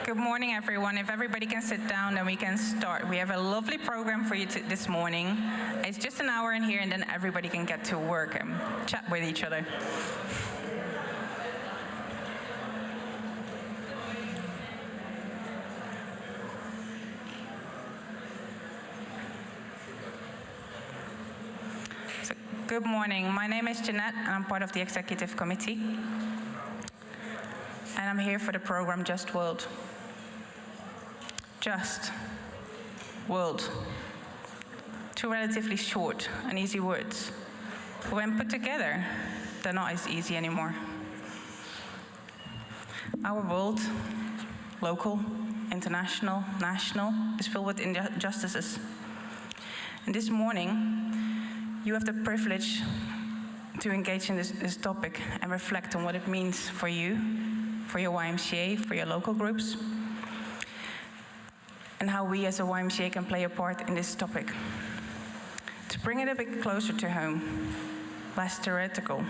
Good morning, everyone. If everybody can sit down, then we can start. We have a lovely program for you this morning. It's just an hour in here, and then everybody can get to work and chat with each other. So, good morning. My name is Jeanette, and I'm part of the executive committee. And I'm here for the program Just World. Just World. Two relatively short and easy words. But when put together, they're not as easy anymore. Our world, local, international, national, is filled with injustices. And this morning, you have the privilege to engage in this topic and reflect on what it means for you, for your YMCA, for your local groups, and how we as a YMCA can play a part in this topic. To bring it a bit closer to home, less theoretical,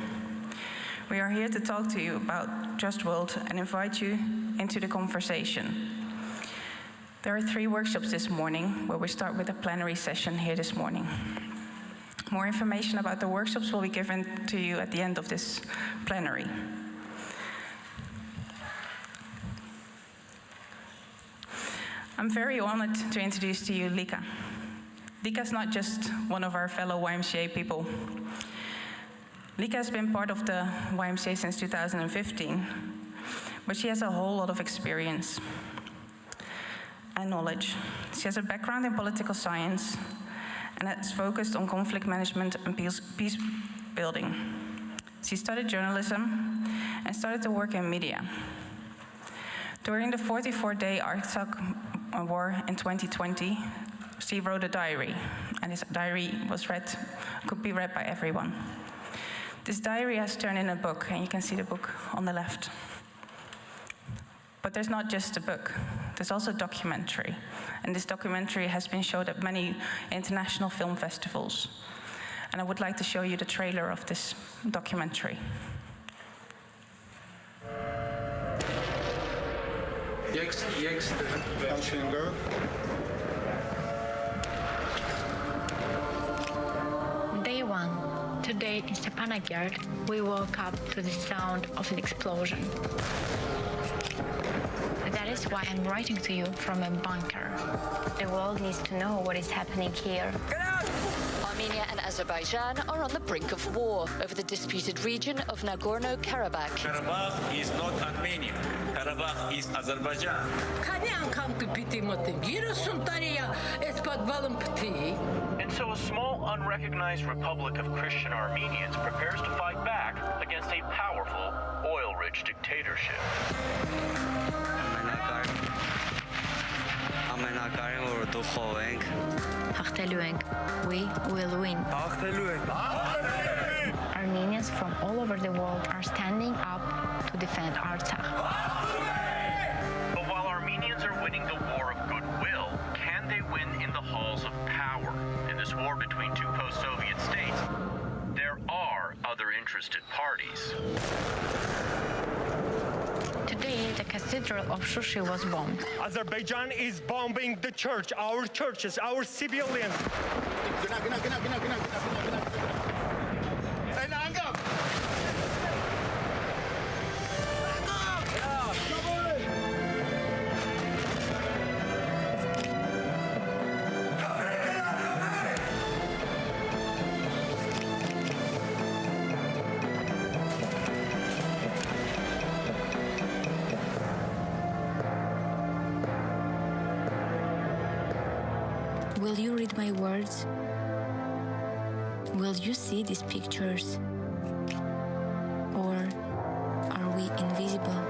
we are here to talk to you about Just World and invite you into the conversation. There are 3 workshops this morning, where we start with a plenary session here this morning. More information about the workshops will be given to you at the end of this plenary. I'm very honored to introduce to you Lika. Lika's not just one of our fellow YMCA people. Lika has been part of the YMCA since 2015, but she has a whole lot of experience and knowledge. She has a background in political science and has focused on conflict management and peace building. She studied journalism and started to work in media. During the 44-day Artsakh War in 2020, she wrote a diary, and this diary could be read by everyone. This diary has turned in a book, and you can see the book on the left. But there's not just a book, there's also a documentary, and this documentary has been showed at many international film festivals. And I would like to show you the trailer of this documentary. Day 1. Today in Stepanakert, we woke up to the sound of an explosion. That is why I'm writing to you from a bunker. The world needs to know what is happening here. Armenia and Azerbaijan are on the brink of war over the disputed region of Nagorno-Karabakh. Karabakh is not Armenia. Karabakh is Azerbaijan. And so a small, unrecognized Republic of Christian Armenians prepares to fight back against a powerful, oil-rich dictatorship. We will win. Armenians from all over the world are standing up to defend Artsakh. But while Armenians are winning the war of goodwill, can they win in the halls of power? In this war between 2 post-Soviet states, there are other interested parties. Today, the Cathedral of Shushi was bombed. Azerbaijan is bombing the church, our churches, our civilians. Will you read my words? Will you see these pictures? Or are we invisible?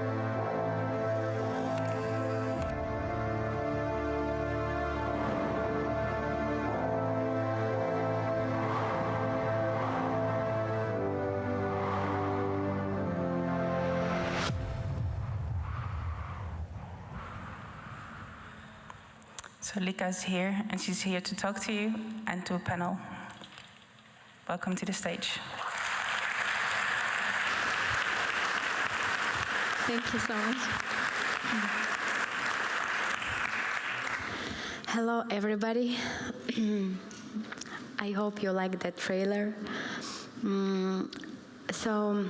So Lika is here, and she's here to talk to you and to a panel. Welcome to the stage. Thank you so much. Hello, everybody. I hope you like that trailer. So,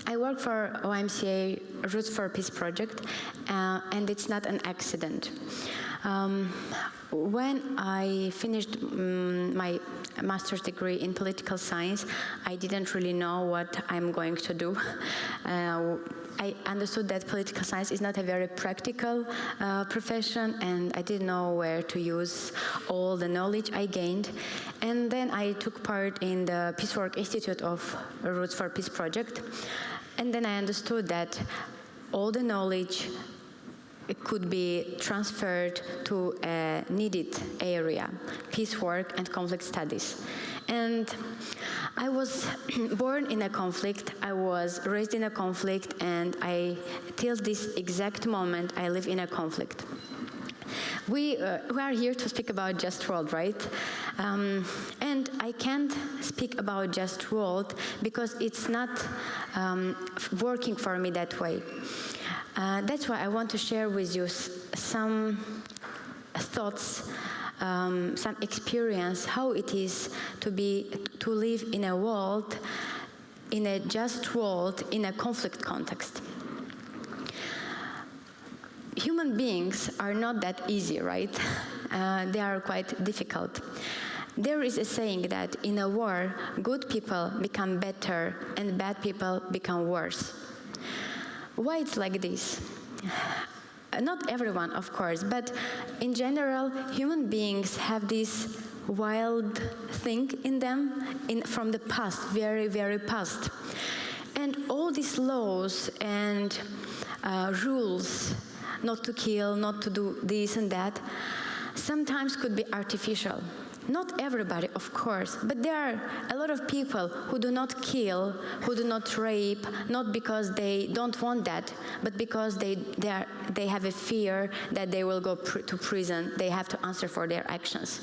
I work for YMCA Roots for Peace project, and it's not an accident. When I finished my master's degree in political science, I didn't really know what I'm going to do. I understood that political science is not a very practical profession, and I didn't know where to use all the knowledge I gained. And then I took part in the Peacework Institute of Roots for Peace project, and then I understood that all the knowledge could be transferred to a needed area, peace work and conflict studies. And I was born in a conflict, I was raised in a conflict, and till this exact moment, I live in a conflict. We are here to speak about just world, right? And I can't speak about just world because it's not working for me that way. That's why I want to share with you some thoughts, some experience, how it is to live in a world, in a just world, in a conflict context. Human beings are not that easy, right? They are quite difficult. There is a saying that in a war, good people become better and bad people become worse. Why it's like this? Not everyone, of course, but in general, human beings have this wild thing in them from the past, very, very past. And all these laws and rules, not to kill, not to do this and that, sometimes could be artificial. Not everybody, of course, but there are a lot of people who do not kill, who do not rape, not because they don't want that, but because they have a fear that they will go to prison, they have to answer for their actions.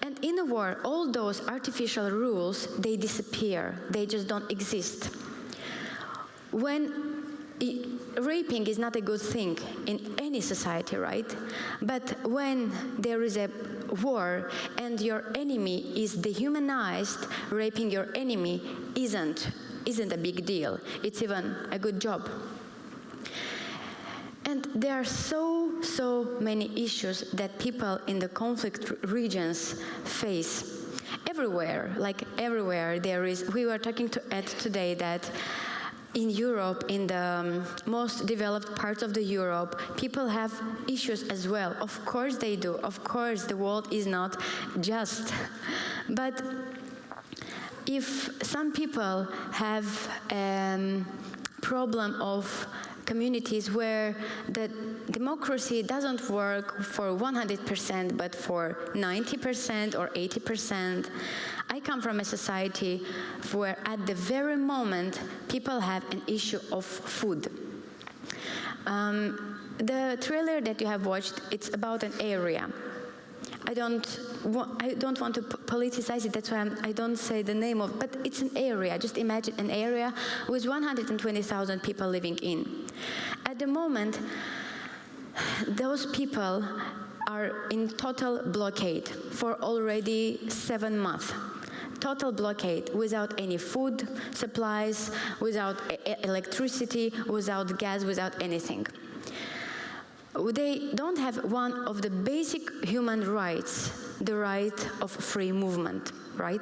And in a war, all those artificial rules, they disappear, they just don't exist. Raping is not a good thing in any society, right? But when there is a war and your enemy is dehumanized, raping your enemy isn't a big deal. It's even a good job. And there are so many issues that people in the conflict regions face. Everywhere, like everywhere, we were talking to Ed today that in Europe, in the most developed parts of the Europe, people have issues as well. Of course they do. Of course the world is not just. But if some people have a problem of communities where the democracy doesn't work for 100%, but for 90% or 80%. I come from a society where at the very moment people have an issue of food. The trailer that you have watched, it's about an area. I don't want to politicize it, that's why I don't say the name of, but it's an area. Just imagine an area with 120,000 people living in. At the moment, those people are in total blockade for already 7 months. Total blockade, without any food supplies, without electricity, without gas, without anything. They don't have one of the basic human rights, the right of free movement, right?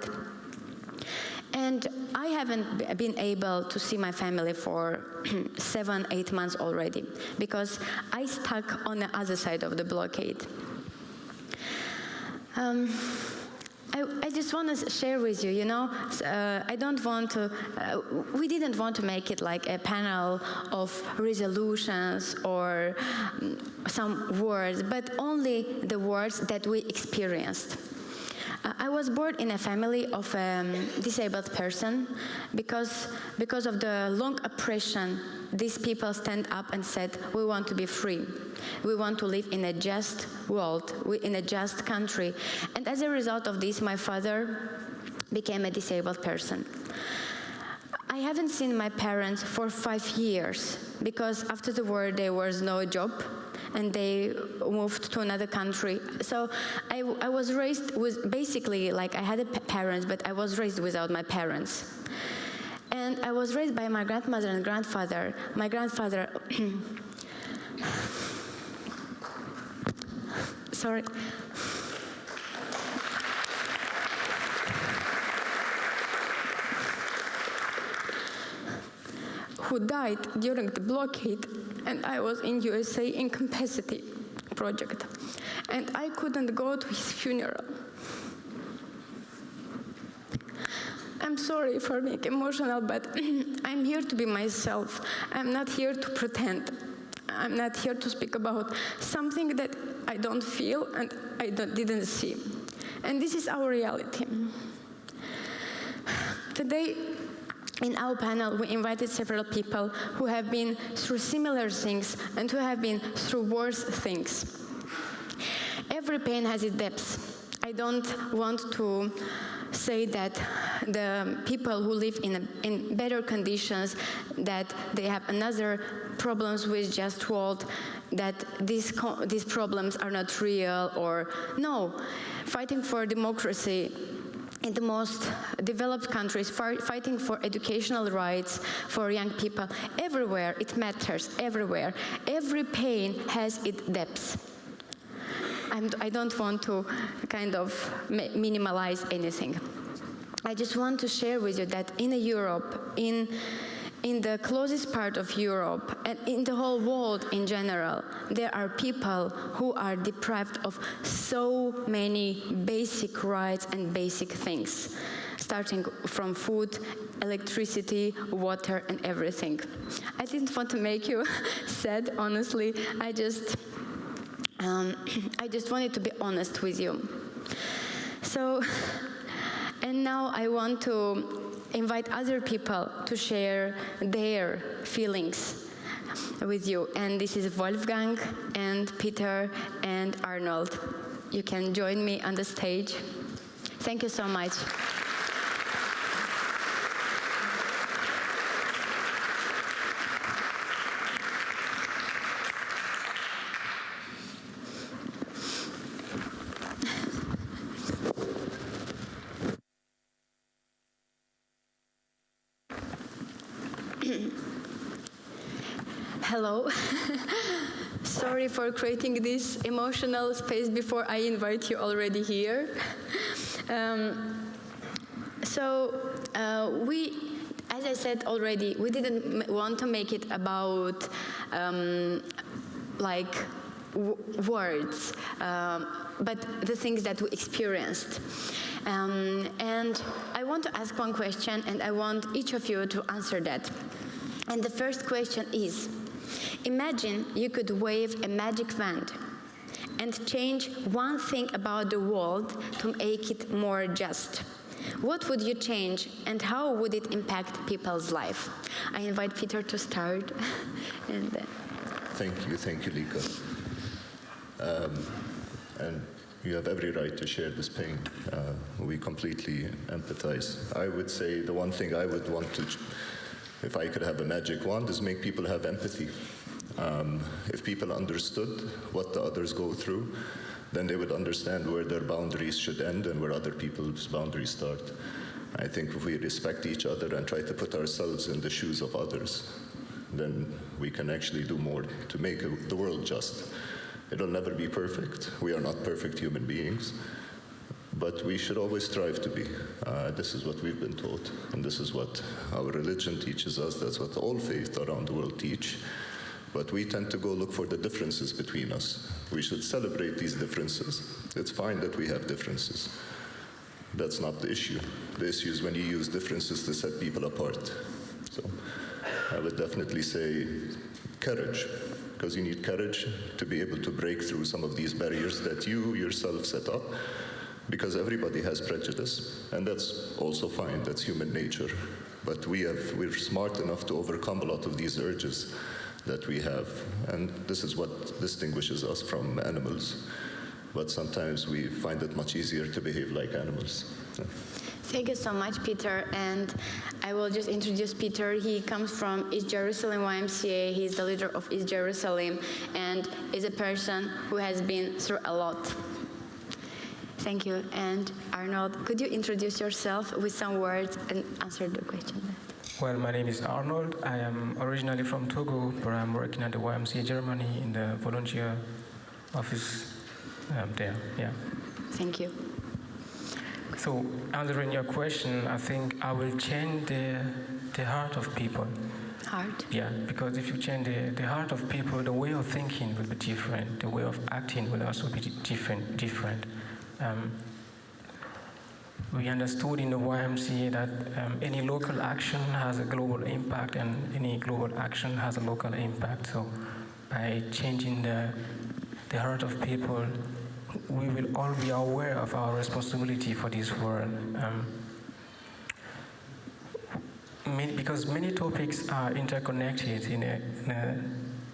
And I haven't been able to see my family for 7-8 months already, because I stuck on the other side of the blockade. I just want to share with you, I don't want to, we didn't want to make it like a panel of resolutions or some words, but only the words that we experienced. I was born in a family of a disabled person because of the long oppression. These people stand up and said, we want to be free. We want to live in a just world, in a just country. And as a result of this, my father became a disabled person. I haven't seen my parents for 5 years because after the war there was no job. and they moved to another country. So I was raised with, basically, like I had parents, but I was raised without my parents. And I was raised by my grandmother and grandfather. My grandfather, sorry. Who died during the blockade, and I was in USA incapacity project, and I couldn't go to his funeral. I'm sorry for being emotional, but I'm here to be myself. I'm not here to pretend. I'm not here to speak about something that I don't feel and I didn't see. And this is our reality. Today, in our panel, we invited several people who have been through similar things and who have been through worse things. Every pain has its depths. I don't want to say that the people who live in better conditions, that they have another problems with just world, that these problems are not real, or no. Fighting for democracy in the most developed countries, fighting for educational rights for young people, everywhere it matters, everywhere. Every pain has its depths. I don't want to kind of minimalize anything. I just want to share with you that in Europe, in the closest part of Europe, and in the whole world in general, there are people who are deprived of so many basic rights and basic things, starting from food, electricity, water, and everything. I didn't want to make you sad, honestly. I just wanted to be honest with you. So, and now I want to invite other people to share their feelings with you. And this is Wolfgang and Peter and Arnold. You can join me on the stage. Thank you so much. Hello. Sorry for creating this emotional space before I invite you already here. As I said already, we didn't want to make it about words, but the things that we experienced. And I want to ask one question, and I want each of you to answer that. And the first question is, imagine you could wave a magic wand and change one thing about the world to make it more just. What would you change, and how would it impact people's life? I invite Peter to start. Thank you, Lika. And you have every right to share this pain. We completely empathize. I would say the one thing I would want to, if I could have a magic wand, is make people have empathy. If people understood what the others go through, then they would understand where their boundaries should end and where other people's boundaries start. I think if we respect each other and try to put ourselves in the shoes of others, then we can actually do more to make the world just. It'll never be perfect. We are not perfect human beings, but we should always strive to be. This is what we've been taught, and this is what our religion teaches us. That's what all faiths around the world teach. But we tend to go look for the differences between us. We should celebrate these differences. It's fine that we have differences. That's not the issue. The issue is when you use differences to set people apart. So I would definitely say courage, because you need courage to be able to break through some of these barriers that you yourself set up, because everybody has prejudice, and that's also fine. That's human nature. But we're smart enough to overcome a lot of these urges that we have, and this is what distinguishes us from animals. But sometimes we find it much easier to behave like animals. Thank you so much, Peter. And I will just introduce Peter. He comes from East Jerusalem YMCA. He's the leader of East Jerusalem and is a person who has been through a lot. Thank you. And Arnold, could you introduce yourself with some words and answer the question? Well, my name is Arnold. I am originally from Togo, but I'm working at the YMCA Germany in the volunteer office there. Yeah. Thank you. So, answering your question, I think I will change the heart of people. Heart? Yeah, because if you change the heart of people, the way of thinking will be different. The way of acting will also be different. We understood in the YMCA that any local action has a global impact, and any global action has a local impact. So, by changing the heart of people, we will all be aware of our responsibility for this world. Because many topics are interconnected in a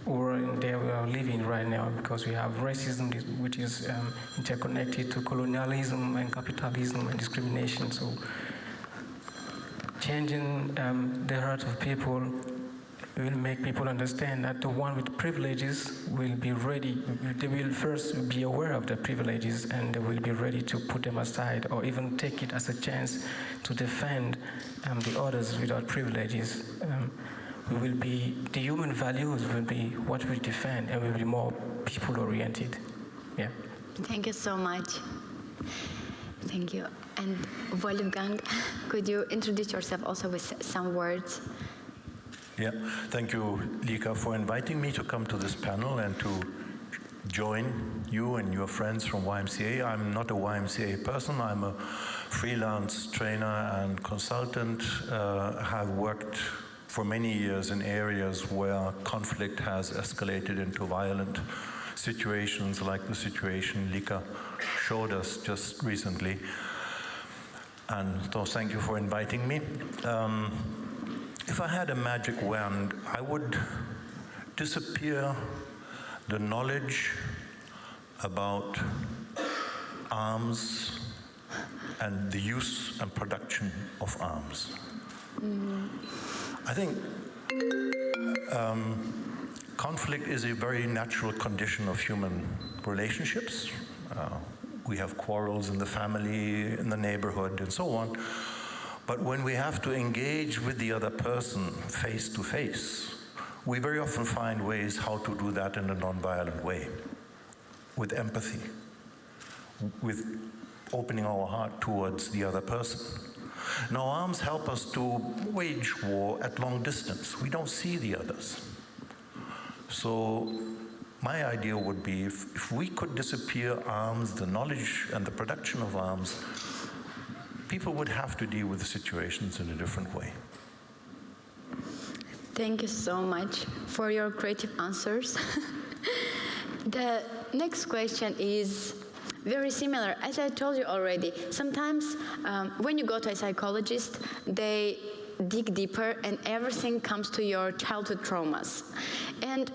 world that we are living right now, because we have racism, which is interconnected to colonialism and capitalism and discrimination. So changing the heart of people will make people understand that the one with privileges will be ready. They will first be aware of their privileges, and they will be ready to put them aside, or even take it as a chance to defend the others without privileges. The human values will be what we defend, and will be more people-oriented. Yeah. Thank you so much. Thank you. And Wolfgang, could you introduce yourself also with some words? Yeah, thank you, Lika, for inviting me to come to this panel and to join you and your friends from YMCA. I'm not a YMCA person. I'm a freelance trainer and consultant. Have worked for many years in areas where conflict has escalated into violent situations, like the situation Lika showed us just recently. And so thank you for inviting me. If I had a magic wand, I would disappear the knowledge about arms and the use and production of arms. I think conflict is a very natural condition of human relationships. We have quarrels in the family, in the neighborhood, and so on. But when we have to engage with the other person face to face, we very often find ways how to do that in a nonviolent way, with empathy, with opening our heart towards the other person. Now, arms help us to wage war at long distance. We don't see the others. So my idea would be if we could disappear arms, the knowledge and the production of arms, people would have to deal with the situations in a different way. Thank you so much for your creative answers. The next question is very similar. As I told you already, sometimes when you go to a psychologist, they dig deeper and everything comes to your childhood traumas. And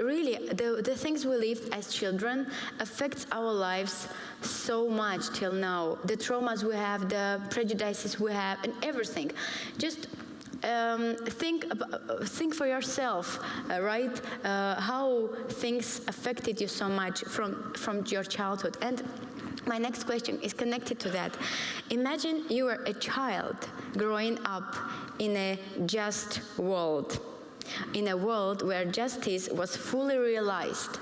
really, the things we lived as children affects our lives so much till now. The traumas we have, the prejudices we have, and everything. Just think for yourself, right? How things affected you so much from your childhood. And my next question is connected to that. Imagine you were a child growing up in a just world, in a world where justice was fully realized.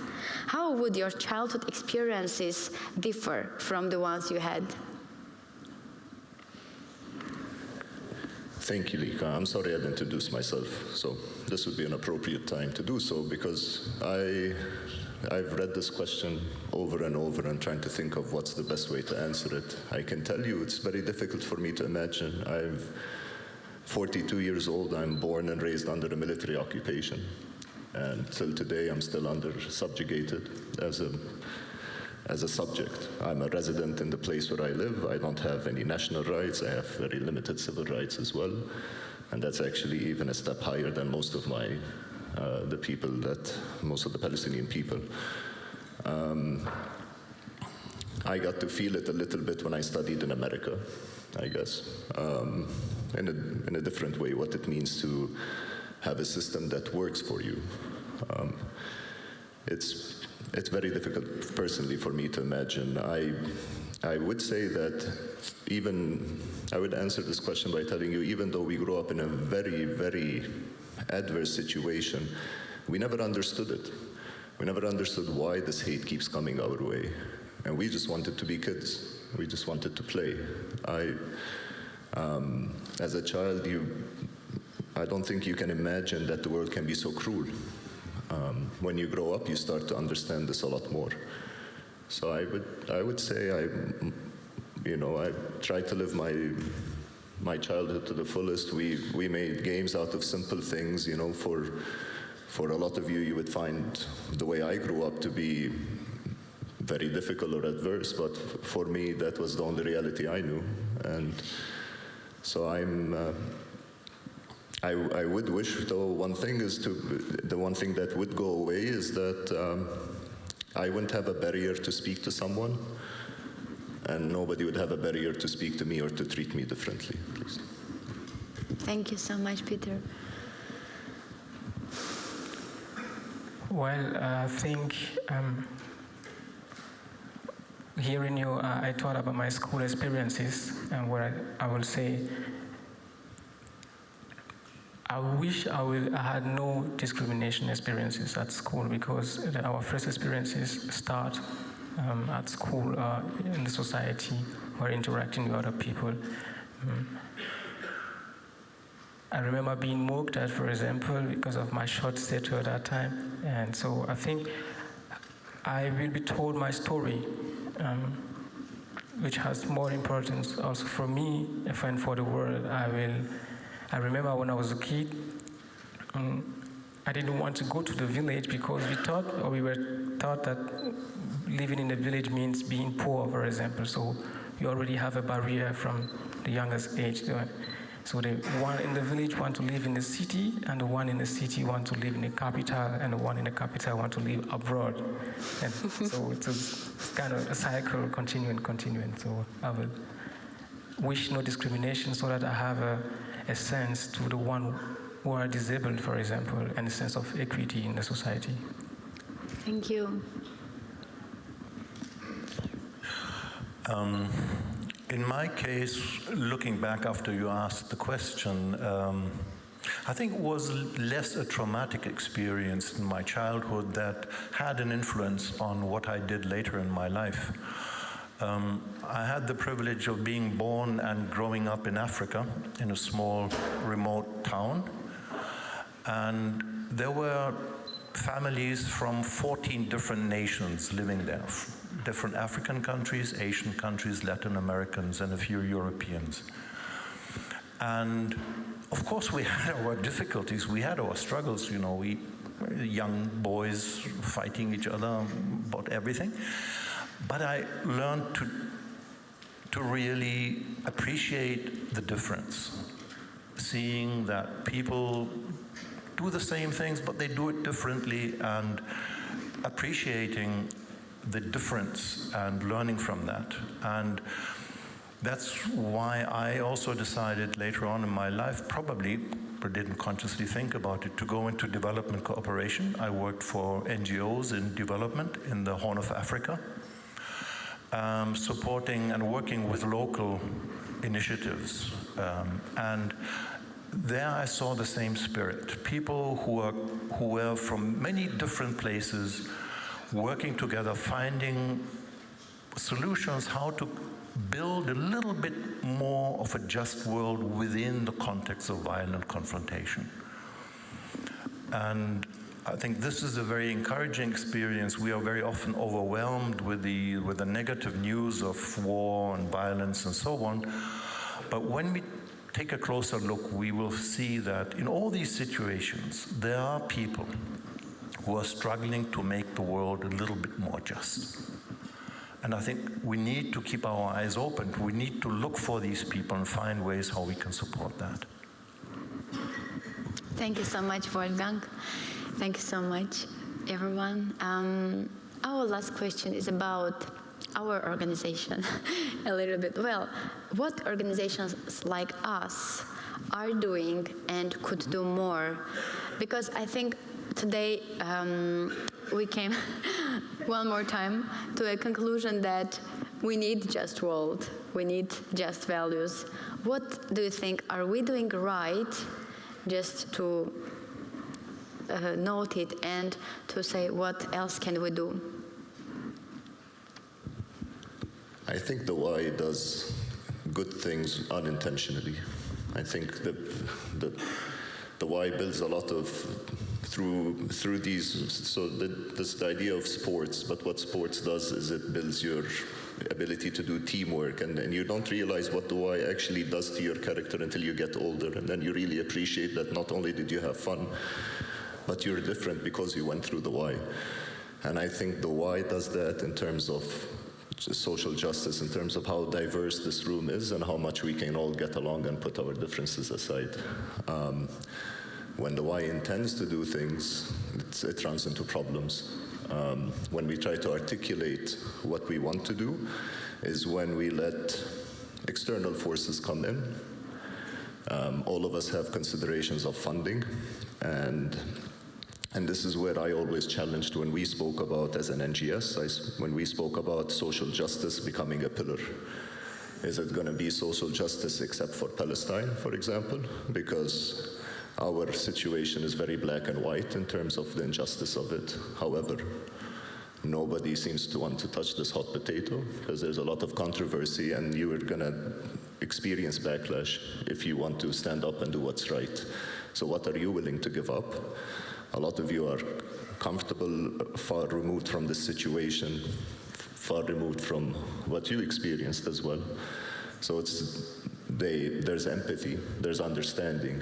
How would your childhood experiences differ from the ones you had? Thank you, Lika. I'm sorry I didn't introduce myself, so this would be an appropriate time to do so, because I've read this question over and over and trying to think of what's the best way to answer it. I can tell you it's very difficult for me to imagine. I'm 42 years old. I'm born and raised under a military occupation. And till today, I'm still subjugated as a subject. I'm a resident in the place where I live. I don't have any national rights. I have very limited civil rights as well. And that's actually even a step higher than most of most of the Palestinian people. I got to feel it a little bit when I studied in America. I guess, in a different way, what it means to have a system that works for you. It's very difficult personally for me to imagine. I would say that I would answer this question by telling you, even though we grew up in a very, very adverse situation, we never understood it. We never understood why this hate keeps coming our way. And we just wanted to be kids. We just wanted to play. As a child, I don't think you can imagine that the world can be so cruel. When you grow up, you start to understand this a lot more. So I would say I tried to live my childhood to the fullest. We made games out of simple things. For a lot of you, you would find the way I grew up to be very difficult or adverse, but for me, that was the only reality I knew. And so I would wish, though, the one thing that would go away is that I wouldn't have a barrier to speak to someone, and nobody would have a barrier to speak to me or to treat me differently. Please. Thank you so much, Peter. Well, I think hearing you, I thought about my school experiences, and where I will say, I wish I had no discrimination experiences at school, because our first experiences start at school, in the society, or interacting with other people. I remember being mocked at, for example, because of my short stature at that time. And so I think I will be told my story, which has more importance also for me and for the world. I remember when I was a kid, I didn't want to go to the village because we were taught that living in the village means being poor, for example. So you already have a barrier from the youngest age. So the one in the village want to live in the city, and the one in the city want to live in the capital, and the one in the capital want to live abroad. And so it's kind of a cycle, continuing. So I would wish no discrimination, so that I have a sense to the one who are disabled, for example, and a sense of equity in the society. Thank you. In my case, looking back after you asked the question, I think it was less a traumatic experience in my childhood that had an influence on what I did later in my life. I had the privilege of being born and growing up in Africa, in a small, remote town. And there were families from 14 different nations living there. Different African countries, Asian countries, Latin Americans, and a few Europeans. And of course we had our difficulties, we had our struggles, we young boys fighting each other about everything. But I learned to really appreciate the difference, seeing that people do the same things, but they do it differently, and appreciating the difference and learning from that. And that's why I also decided later on in my life, probably, but didn't consciously think about it, to go into development cooperation. I worked for NGOs in development in the Horn of Africa, supporting and working with local initiatives. And there I saw the same spirit. People who were from many different places, working together, finding solutions how to build a little bit more of a just world within the context of violent confrontation. And I think this is a very encouraging experience. We are very often overwhelmed with the negative news of war and violence and so on. But when we take a closer look, we will see that in all these situations, there are people who are struggling to make the world a little bit more just. And I think we need to keep our eyes open. We need to look for these people and find ways how we can support that. Thank you so much, Wolfgang. Thank you so much, everyone. Our last question is about our organization a little bit. Well, what organizations like us are doing and could do more? Because I think today we came one more time to a conclusion that we need just world, we need just values. What do you think, are we doing right just to note it and to say what else can we do? I think the Y does good things unintentionally. I think that the Y builds a lot of through these. So this the idea of sports, but what sports does is it builds your ability to do teamwork, and you don't realize what the Y actually does to your character until you get older, and then you really appreciate that not only did you have fun, but you're different because you went through the Y. And I think the Y does that in terms of social justice, in terms of how diverse this room is and how much we can all get along and put our differences aside. When the Y intends to do things, it runs into problems. When we try to articulate what we want to do is when we let external forces come in. All of us have considerations of funding, and this is where I always challenged when we spoke about, as an NGS, when we spoke about social justice becoming a pillar. Is it going to be social justice except for Palestine, for example? Because our situation is very black and white in terms of the injustice of it. However, nobody seems to want to touch this hot potato because there's a lot of controversy, and you are going to experience backlash if you want to stand up and do what's right. So what are you willing to give up? A lot of you are comfortable, far removed from this situation, far removed from what you experienced as well. So there's empathy, there's understanding.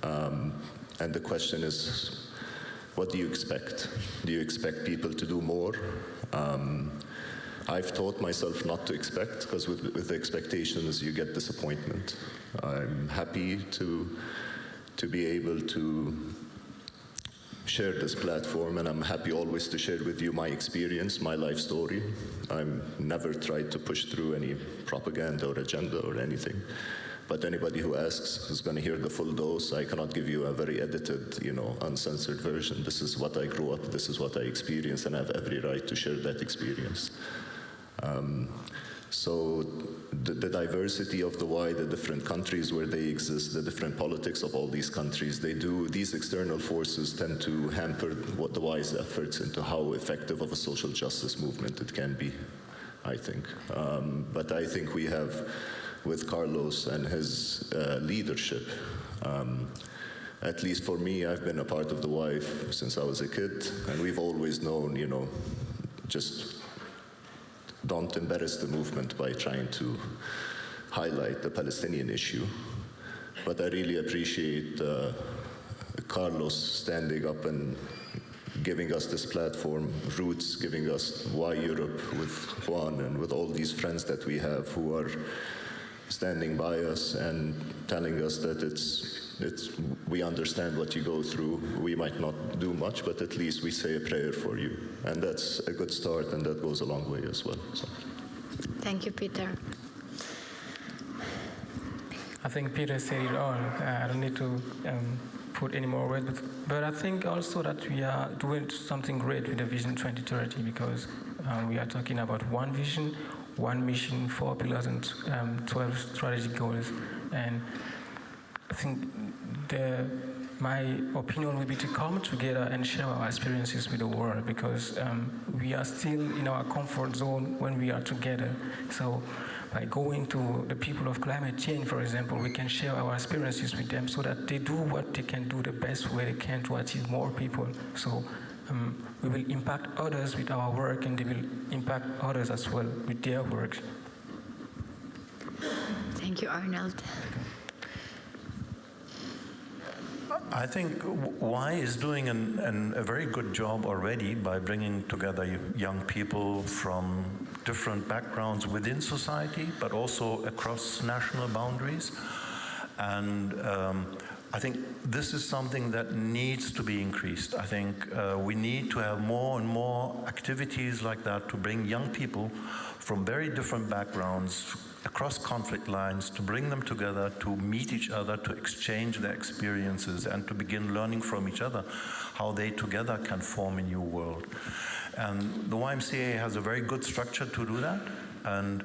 And the question is, what do you expect? Do you expect people to do more? I've taught myself not to expect, because with the expectations you get disappointment. I'm happy to be able to share this platform, and I'm happy always to share with you my experience, my life story. I've never tried to push through any propaganda or agenda or anything. But anybody who asks is going to hear the full dose. I cannot give you a very edited, uncensored version. This is what I grew up, this is what I experienced, and I have every right to share that experience. So the diversity of the Y, the different countries where they exist, the different politics of all these countries, these external forces tend to hamper what the Y's efforts into how effective of a social justice movement it can be, I think. But I think we have, with Carlos and his leadership, at least for me, I've been a part of the Y since I was a kid, and we've always known, just don't embarrass the movement by trying to highlight the Palestinian issue. But I really appreciate Carlos standing up and giving us this platform, Roots giving us Y Europe with Juan and with all these friends that we have who are standing by us and telling us that we understand what you go through. We might not do much, but at least we say a prayer for you. And that's a good start, and that goes a long way as well. So. Thank you, Peter. I think Peter said it all. I don't need to put any more words, but I think also that we are doing something great with the Vision 2030, because we are talking about one vision, one mission, 4 pillars, and 12 strategic goals. And I think my opinion would be to come together and share our experiences with the world, because we are still in our comfort zone when we are together. So by going to the people of climate change, for example, we can share our experiences with them so that they do what they can do the best way they can to achieve more people. So we will impact others with our work, and they will impact others as well with their work. Thank you, Arnold. I think Y is doing a very good job already by bringing together young people from different backgrounds within society, but also across national boundaries. And I think this is something that needs to be increased. I think we need to have more and more activities like that to bring young people from very different backgrounds across conflict lines, to bring them together, to meet each other, to exchange their experiences, and to begin learning from each other how they together can form a new world. And the YMCA has a very good structure to do that, and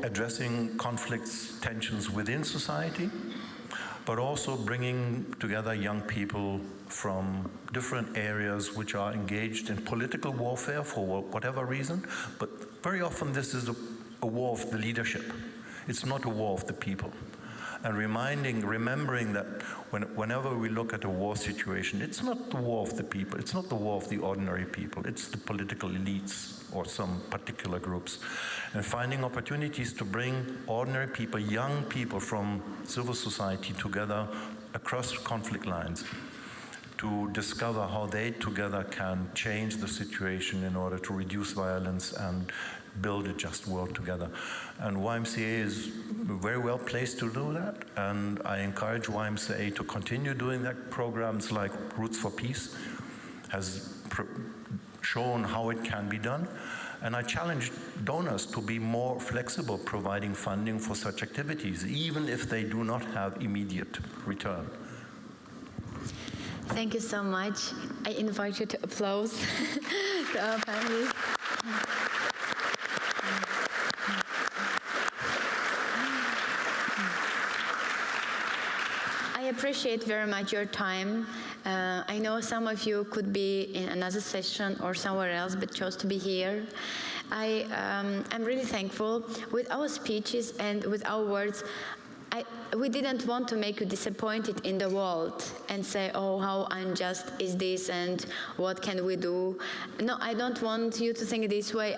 addressing conflicts, tensions within society, but also bringing together young people from different areas which are engaged in political warfare for whatever reason. But very often this is a war of the leadership. It's not a war of the people. And remembering that whenever we look at a war situation, it's not the war of the people, it's not the war of the ordinary people, it's the political elites or some particular groups. And finding opportunities to bring ordinary people, young people from civil society together across conflict lines to discover how they together can change the situation in order to reduce violence and build a just world together. And YMCA is very well placed to do that, and I encourage YMCA to continue doing that. Programs like Roots for Peace has shown how it can be done, and I challenge donors to be more flexible providing funding for such activities, even if they do not have immediate return. Thank you so much. I invite you to applause to our panelists. I appreciate very much your time. I know some of you could be in another session or somewhere else, but chose to be here. I'm really thankful. With our speeches and with our words, we didn't want to make you disappointed in the world and say, oh, how unjust is this and what can we do? No, I don't want you to think this way.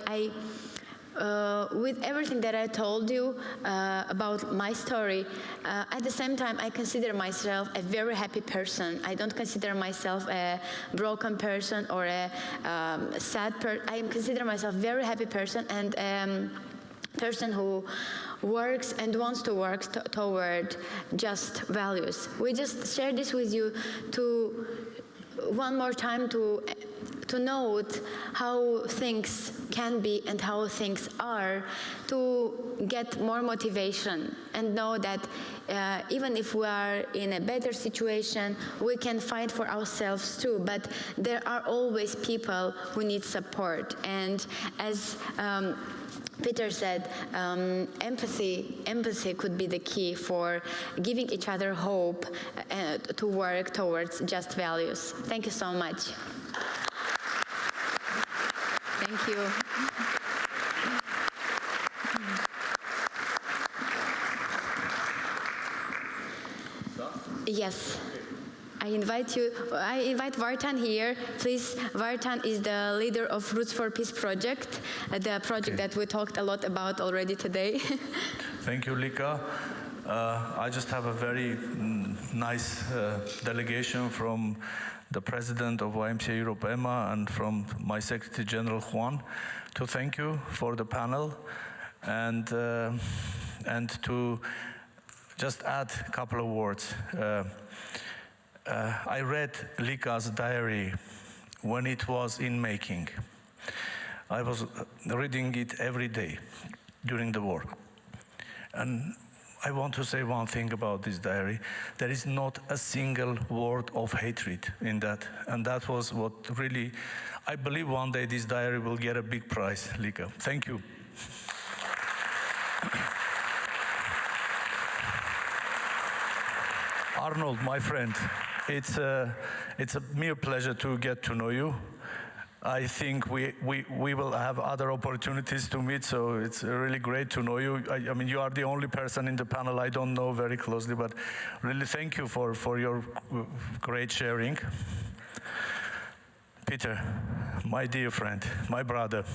With everything that I told you about my story, at the same time, I consider myself a very happy person. I don't consider myself a broken person or a sad person. I consider myself a very happy person and a person who works and wants to work toward just values. We just share this with you to one more time to note how things can be and how things are, to get more motivation and know that even if we are in a better situation, we can fight for ourselves too, but there are always people who need support. And as Peter said, empathy could be the key for giving each other hope to work towards just values. Thank you so much. Thank you. Yes. I invite Vartan here. Please, Vartan is the leader of Roots for Peace project, the project that we talked a lot about already today. Thank you, Lika. I just have a very nice delegation from the president of YMCA Europe, Emma, and from my Secretary General, Juan, to thank you for the panel and to just add a couple of words. I read Lika's diary when it was in making. I was reading it every day during the war. And I want to say one thing about this diary. There is not a single word of hatred in that. And that was what really, I believe one day this diary will get a big prize, Lika. Thank you. Arnold, my friend, it's a mere pleasure to get to know you. I think we will have other opportunities to meet, so it's really great to know you. I mean, you are the only person in the panel I don't know very closely, but really thank you for your great sharing. Peter, my dear friend, my brother,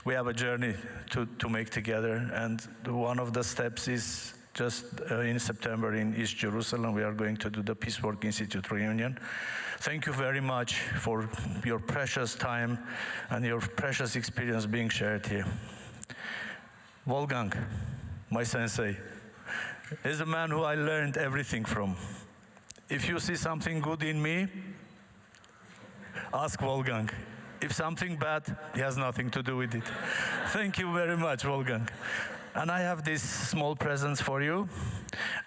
we have a journey to make together, and one of the steps is just in September in East Jerusalem, we are going to do the Peacework Institute reunion. Thank you very much for your precious time and your precious experience being shared here. Wolfgang, my sensei, He's a man who I learned everything from. If you see something good in me, ask Wolfgang. If something bad, he has nothing to do with it. Thank you very much, Wolfgang. And I have this small present for you.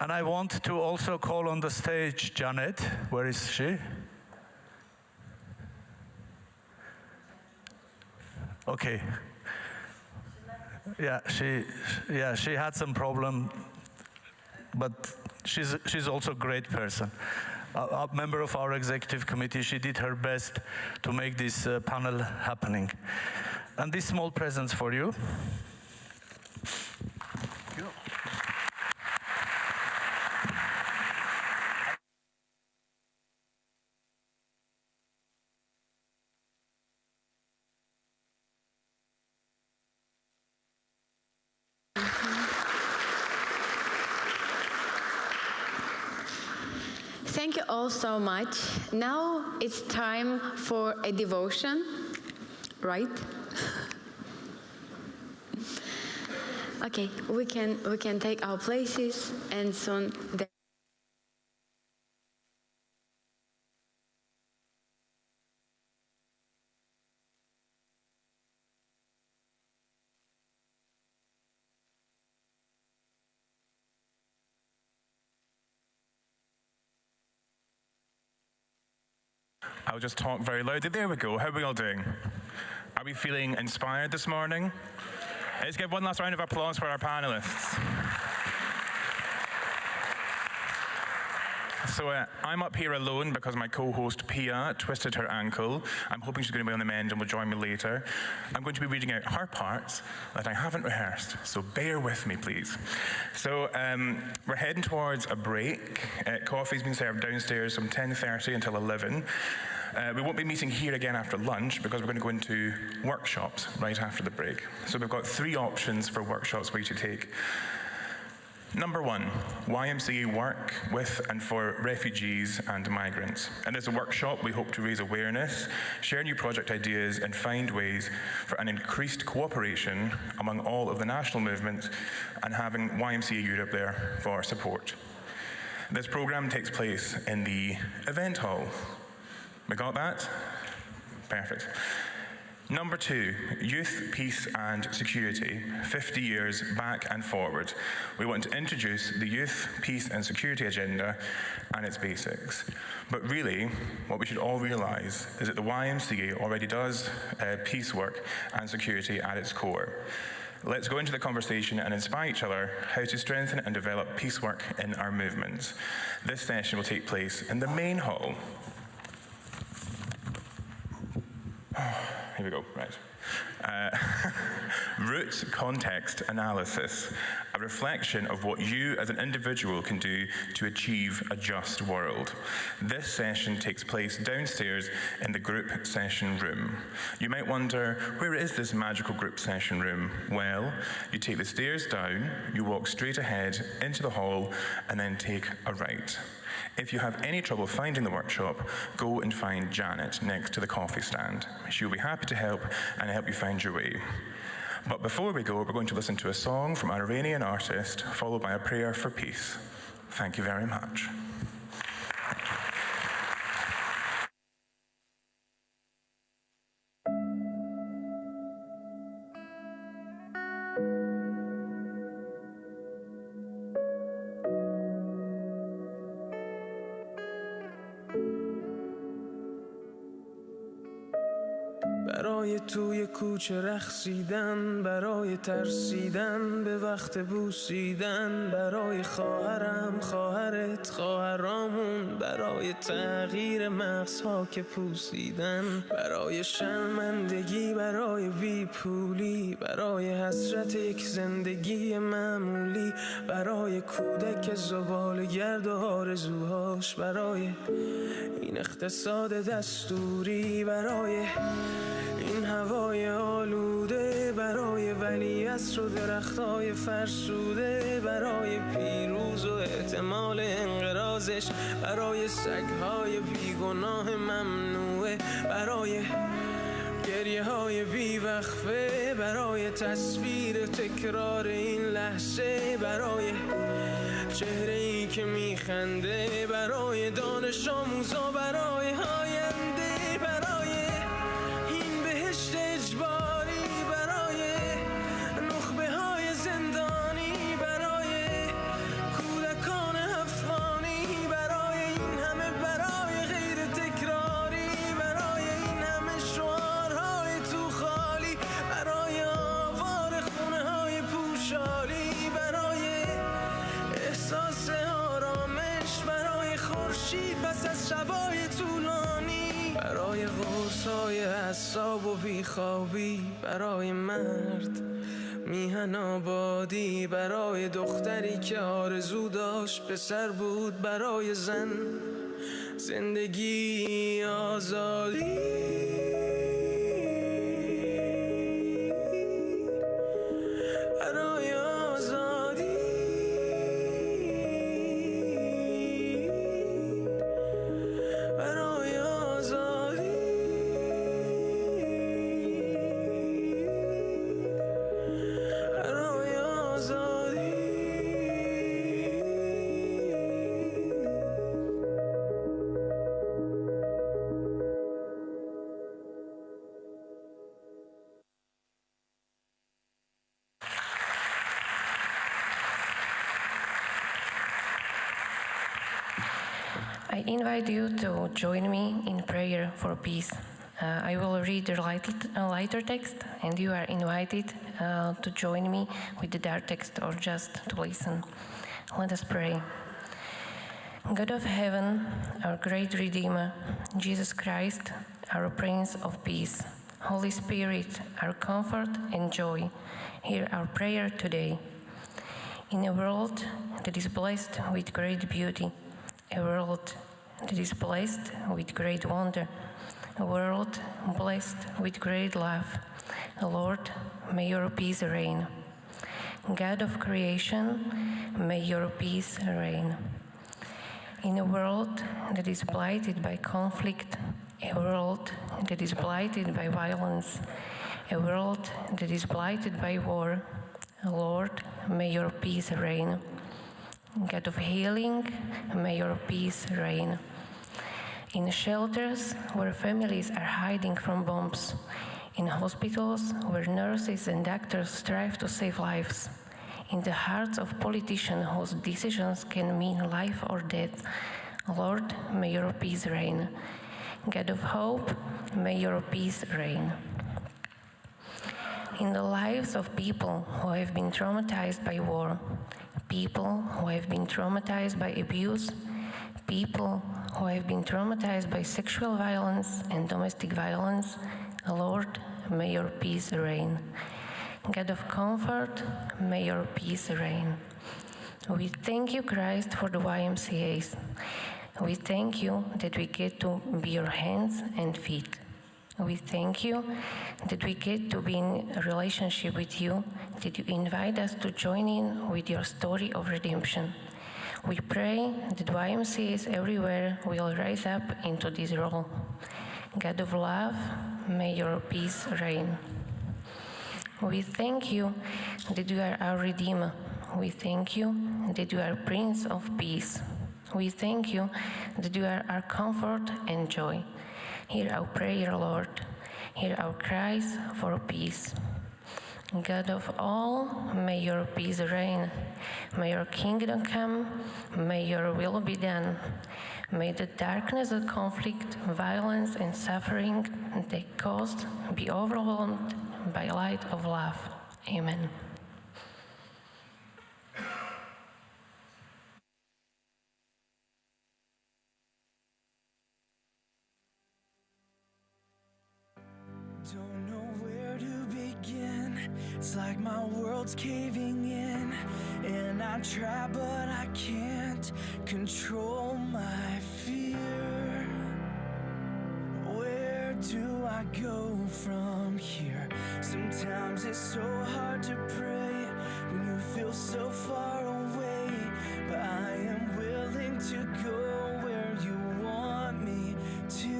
And I want to also call on the stage Janet. Where is she? Okay. Yeah, she had some problem, but she's also a great person. A member of our executive committee, she did her best to make this panel happening. And this small present for you. Thank you all so much. Now it's time for a devotion, right? Okay, we can take our places and soon. I'll just talk very loudly. There we go. How are we all doing? Are we feeling inspired this morning? Let's give one last round of applause for our panelists. So I'm up here alone because my co-host Pia twisted her ankle. I'm hoping she's going to be on the mend and will join me later. I'm going to be reading out her parts that I haven't rehearsed, so bear with me, please. So we're heading towards a break. Coffee's been served downstairs from 10:30 until 11. We won't be meeting here again after lunch because we're going to go into workshops right after the break. So we've got 3 options for workshops for you to take. Number 1, YMCA work with and for refugees and migrants. And as a workshop, we hope to raise awareness, share new project ideas, and find ways for an increased cooperation among all of the national movements, and having YMCA Europe there for support. This program takes place in the event hall. We got that? Perfect. Number 2, youth, peace and security, 50 years back and forward. We want to introduce the youth, peace and security agenda and its basics. But really, what we should all realize is that the YMCA already does peace work and security at its core. Let's go into the conversation and inspire each other how to strengthen and develop peace work in our movements. This session will take place in the main hall. Here we go, right. Root context analysis, a reflection of what you as an individual can do to achieve a just world. This session takes place downstairs in the group session room. You might wonder, where is this magical group session room? Well, you take the stairs down, you walk straight ahead into the hall, and then take a right. If you have any trouble finding the workshop, go and find Janet next to the coffee stand. She'll be happy to help and help you find your way. But before we go, we're going to listen to a song from an Iranian artist, followed by a prayer for peace. Thank you very much. برای توی کوچه رقصیدن، برای ترسیدن به وقت بوسیدن، برای خواهرم، خواهرت، خواهرامون، برای تغییر مغزها که پوسیدن، برای شرمندگی، برای بیپولی، برای حسرت یک زندگی معمولی، برای کودک زباله‌گرد و آرزوهاش، برای این اقتصاد دستوری، برای این هوای آلوده، برای ولیعصر و درختای فرسوده، برای پیروز و احتمال انقراضش، برای سگهای بیگناه ممنوعه، برای گریه های بیوقفه، برای تصویر تکرار این لحظه، برای چهره‌ای که میخنده برای دانش آموزا، برای آینده، برای این بهشت اجباری، برای نخبه های زندانی، برای کودکان افغانی، برای این همه، برای غیر تکراری، برای این همه شعارهای تو خالی، برای آوار خونه های پوشالی، برای احساس آرامش، برای خورشید پس از شبای طولانی، برای قرصای حساب و بیخوابی، برای مرد میهن آبادی، برای دختری که آرزو داشت پسر بود، برای زن زندگی آزادی، برای آزادی، برای آزادی، برای آزادی. I invite you to join me in prayer for peace. I will read the lighter text, and you are invited to join me with the dark text or just to listen. Let us pray. God of heaven, our great Redeemer, Jesus Christ, our Prince of Peace, Holy Spirit, our comfort and joy, hear our prayer today. In a world that is blessed with great beauty, a world that is blessed with great wonder, a world blessed with great love, Lord, may your peace reign. God of creation, may your peace reign. In a world that is blighted by conflict, a world that is blighted by violence, a world that is blighted by war, Lord, may your peace reign. God of healing, may your peace reign. In shelters where families are hiding from bombs, in hospitals where nurses and doctors strive to save lives, in the hearts of politicians whose decisions can mean life or death, Lord, may your peace reign. God of hope, may your peace reign. In the lives of people who have been traumatized by war, people who have been traumatized by abuse, people who have been traumatized by sexual violence and domestic violence, Lord, may your peace reign. God of comfort, may your peace reign. We thank you, Christ, for the YMCAs. We thank you that we get to be your hands and feet. We thank you that we get to be in a relationship with you, that you invite us to join in with your story of redemption. We pray that YMCAs everywhere will rise up into this role. God of love, may your peace reign. We thank you that you are our Redeemer. We thank you that you are Prince of Peace. We thank you that you are our comfort and joy. Hear our prayer, Lord. Hear our cries for peace. God of all, may your peace reign. May your kingdom come. May your will be done. May the darkness of conflict, violence, and suffering they caused be overwhelmed by light of love. Amen. Don't know where to begin. It's like my world's caving in, and I try but I can't control my fear. Where do I go from here? Sometimes it's so hard to pray when you feel so far away, but I am willing to go where you want me to.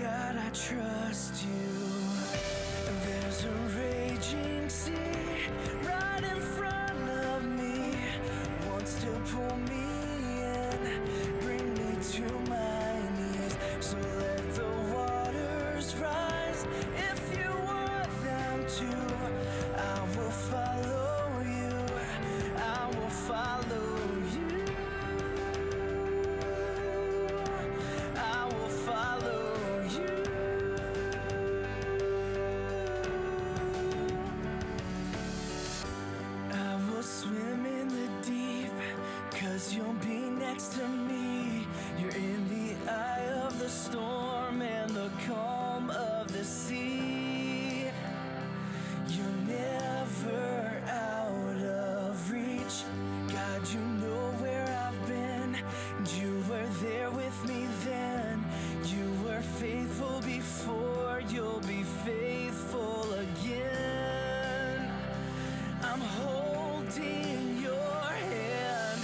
God, I trust you. And there's a raging sea right in front of me, wants to pull me in, bring me to my knees. So let the waters rise if you want them to. I will follow you, I will follow you, I will follow you. I will swim in the deep, 'cause you'll be next to me. You're in the eye of the storm and the calm of the sea. You're never out of reach. God, you know where I've been, and you were there with me then. You were faithful before, you'll be faithful again. I'm holding your hand.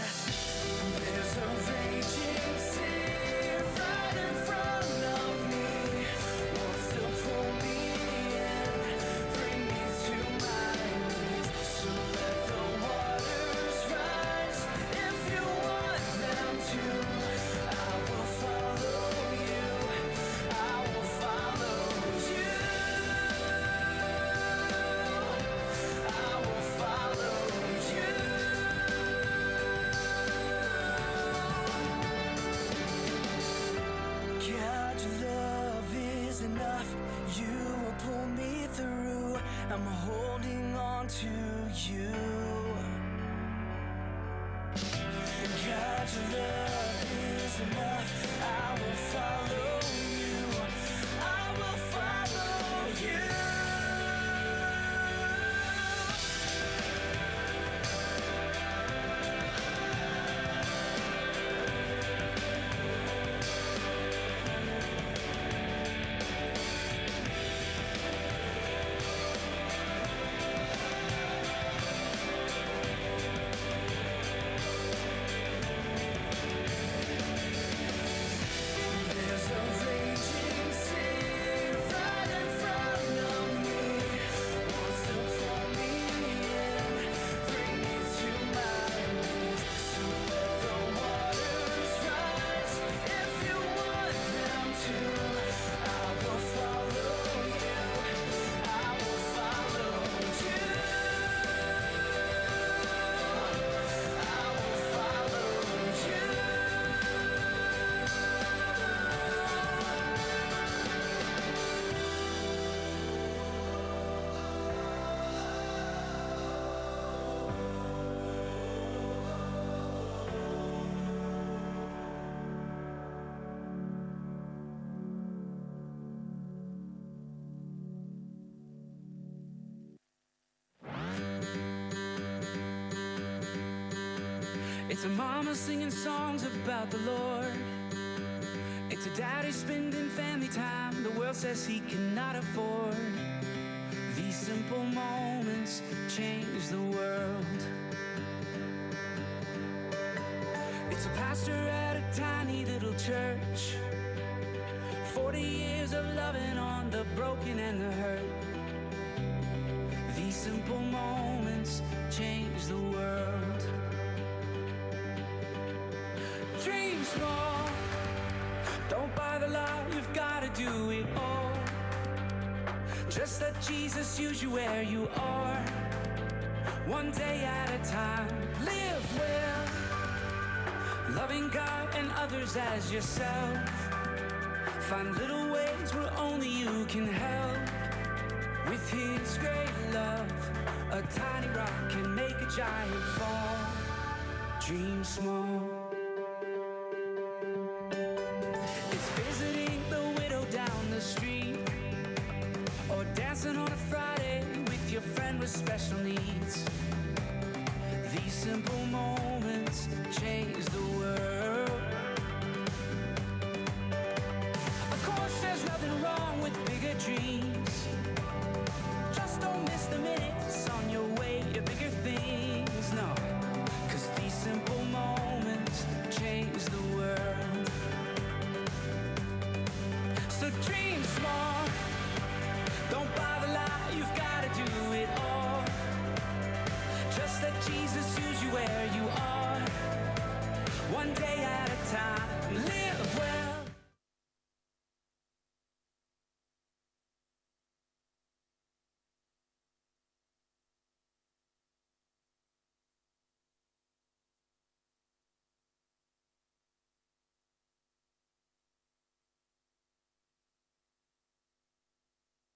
There's a raging sea right in front of me, wants to pull me in, bring me to my knees. So let the waters rise if you want them to. I will follow you, I will follow you, I will follow you. God, your love is enough, you will pull me through. I'm holding on to you. God, your love is enough, I will follow you, I will follow you. There's a raging sea right in front of me, wants to pull me in, bring me to my knees. So let the waters rise if you want them to. I will follow you, I will follow you, I will follow you. It's a mama singing songs about the Lord. It's a daddy spending family time the world says he cannot afford. These simple moments change the world. It's a pastor at a tiny little church, 40 years of loving on the broken and the hurt. These simple moments change the world. Dream small, don't buy the lie, you've gotta do it all. Just let Jesus use you where you are, one day at a time. Live well, loving God and others as yourself. Find little ways where only you can help. With his great love, a tiny rock can make a giant fall. Dream small. It's visiting the widow down the street, or dancing on a Friday with your friend with special needs. These simple moments change the world. Of course, there's nothing wrong with